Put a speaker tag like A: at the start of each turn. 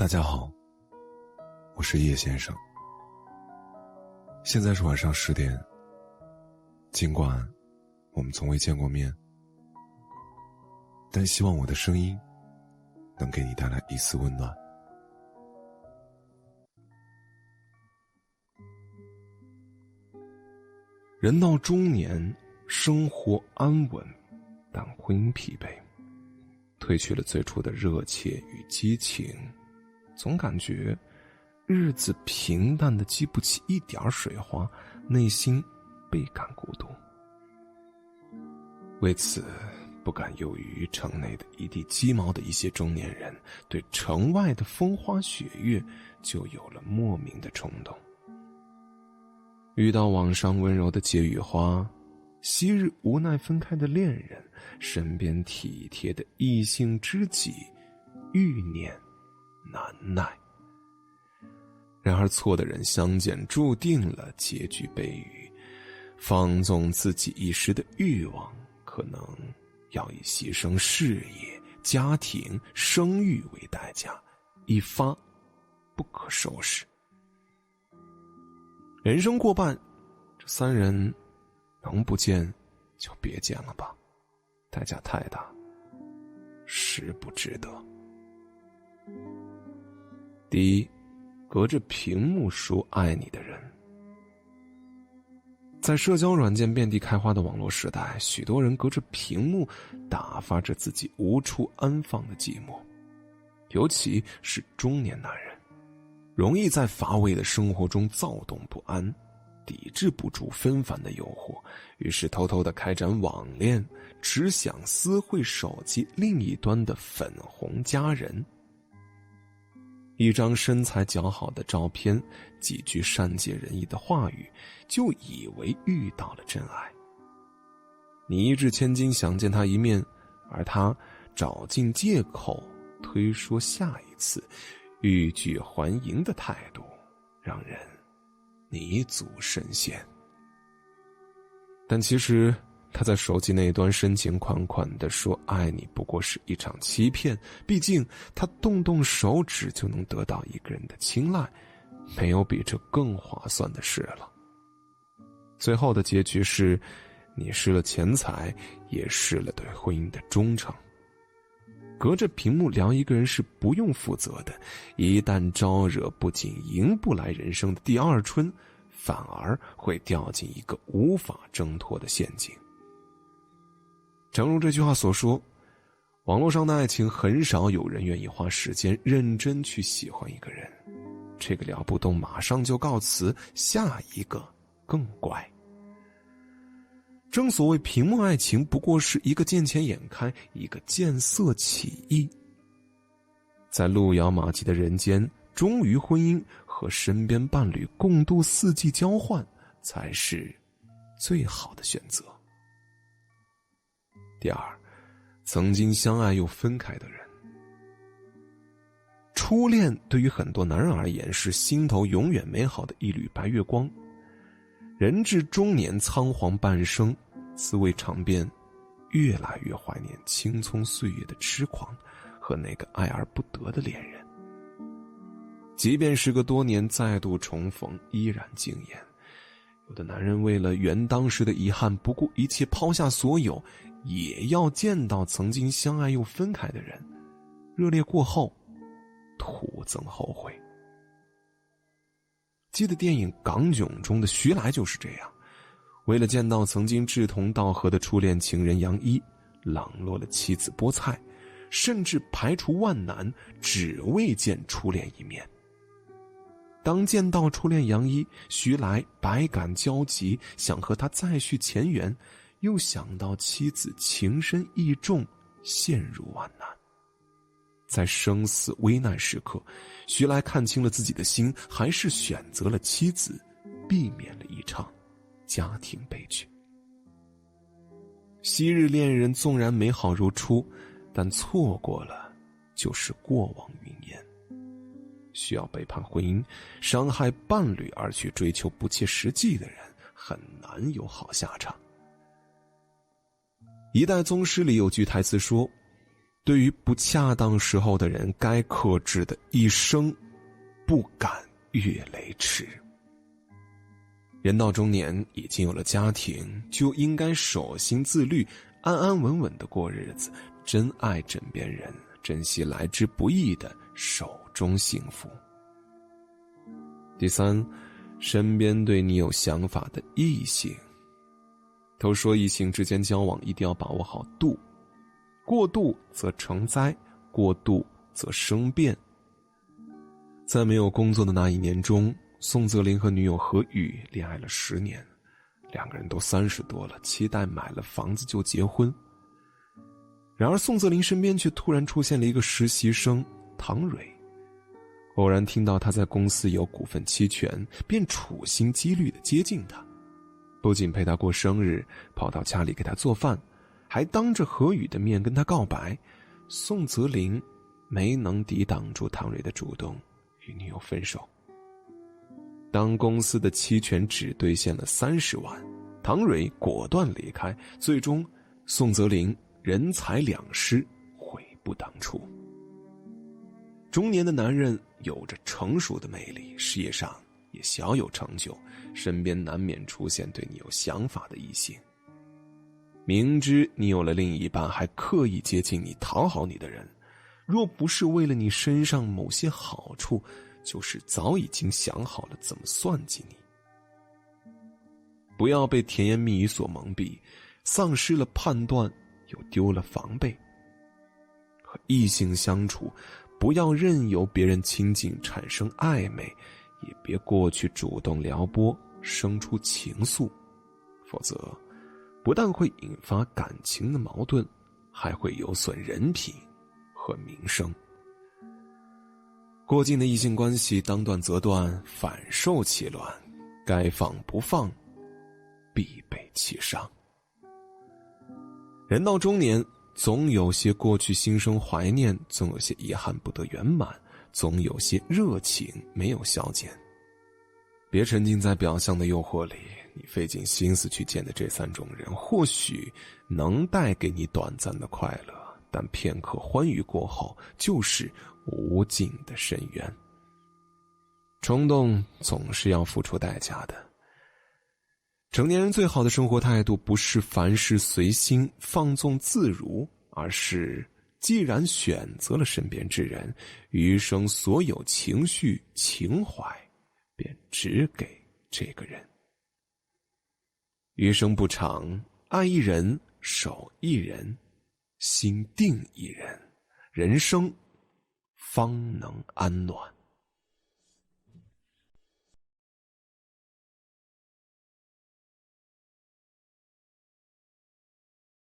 A: 大家好，我是叶先生。现在是晚上10点，尽管我们从未见过面，但希望我的声音能给你带来一丝温暖。人到中年，生活安稳，但婚姻疲惫，褪去了最初的热切与激情，总感觉日子平淡的激不起一点水花，内心倍感孤独。为此，不敢囿于城内的一地鸡毛的一些中年人，对城外的风花雪月就有了莫名的冲动。遇到网上温柔的解语花，昔日无奈分开的恋人，身边体贴的异性知己，欲念难耐。然而错的人相见，注定了结局悲剧。放纵自己一时的欲望，可能要以牺牲事业、家庭、声誉为代价，一发不可收拾。人生过半，这三人能不见就别见了吧，代价太大，实不值得。第一，隔着屏幕说爱你的人。在社交软件遍地开花的网络时代，许多人隔着屏幕打发着自己无处安放的寂寞，尤其是中年男人，容易在乏味的生活中躁动不安，抵制不住纷繁的诱惑，于是偷偷地开展网恋，只想私会手机另一端的粉红佳人。一张身材姣好的照片，几句善解人意的话语，就以为遇到了真爱。你一掷千金想见他一面，而他找尽借口推说下一次，欲拒还迎的态度，让人泥足深陷。但其实他在手机那端深情款款地说爱你，不过是一场欺骗。毕竟他动动手指就能得到一个人的青睐，没有比这更划算的事了。最后的结局是，你失了钱财，也失了对婚姻的忠诚。隔着屏幕聊一个人是不用负责的，一旦招惹，不仅迎不来人生的第二春，反而会掉进一个无法挣脱的陷阱。正如这句话所说，网络上的爱情很少有人愿意花时间认真去喜欢一个人，这个聊不动马上就告辞，下一个更怪。正所谓屏幕爱情不过是一个见钱眼开，一个见色起意。在路遥马急的人间，忠于婚姻和身边伴侣共度四季交换，才是最好的选择。第二，曾经相爱又分开的人。初恋对于很多男人而言是心头永远美好的一缕白月光，人至中年仓皇半生，滋味尝遍，越来越怀念青葱岁月的痴狂和那个爱而不得的恋人。即便时隔多年再度重逢，依然惊艳。有的男人为了圆当时的遗憾，不顾一切抛下所有，也要见到曾经相爱又分开的人，热烈过后徒增后悔。记得电影《港囧》中的徐来就是这样，为了见到曾经志同道合的初恋情人杨一，冷落了妻子菠菜，甚至排除万难，只为见初恋一面。当见到初恋杨一，徐来百感交集，想和他再续前缘，又想到妻子情深意重，陷入万难。在生死危难时刻，徐来看清了自己的心，还是选择了妻子，避免了一场家庭悲剧。昔日恋人纵然美好如初，但错过了就是过往云烟。需要背叛婚姻、伤害伴侣而去追求不切实际的人，很难有好下场。一代宗师里有句台词说，对于不恰当时候的人，该克制的一生不敢越雷池。人到中年，已经有了家庭，就应该守心自律，安安稳稳的过日子，珍爱枕边人，珍惜来之不易的手中幸福。第三，身边对你有想法的异性。都说异性之间交往一定要把握好度，过度则成灾，过度则生变。在没有工作的那一年中，宋泽林和女友何宇恋爱了10年，两个人都30多了，期待买了房子就结婚。然而宋泽林身边却突然出现了一个实习生唐蕊，偶然听到他在公司有股份期权，便处心积虑地接近他，不仅陪他过生日，跑到家里给他做饭，还当着何宇的面跟他告白。宋泽林没能抵挡住唐蕊的主动，与女友分手。当公司的期权只兑现了30万，唐蕊果断离开，最终宋泽林人财两失，悔不当初。中年的男人有着成熟的魅力，事业上也小有成就，身边难免出现对你有想法的异性。明知你有了另一半，还刻意接近你讨好你的人，若不是为了你身上某些好处，就是早已经想好了怎么算计你。不要被甜言蜜语所蒙蔽，丧失了判断，又丢了防备。和异性相处，不要任由别人亲近产生暧昧，也别过去主动撩拨生出情愫，否则不但会引发感情的矛盾，还会有损人品和名声。过近的异性关系当断则断，反受其乱，该放不放，必被其伤。人到中年，总有些过去心生怀念，总有些遗憾不得圆满，总有些热情没有消减。别沉浸在表象的诱惑里，你费尽心思去见的这3种人，或许能带给你短暂的快乐，但片刻欢愉过后，就是无尽的深渊。冲动总是要付出代价的。成年人最好的生活态度，不是凡事随心放纵自如，而是既然选择了身边之人，余生所有情绪情怀便只给这个人。余生不长，爱一人，守一人，心定一人，人生方能安暖。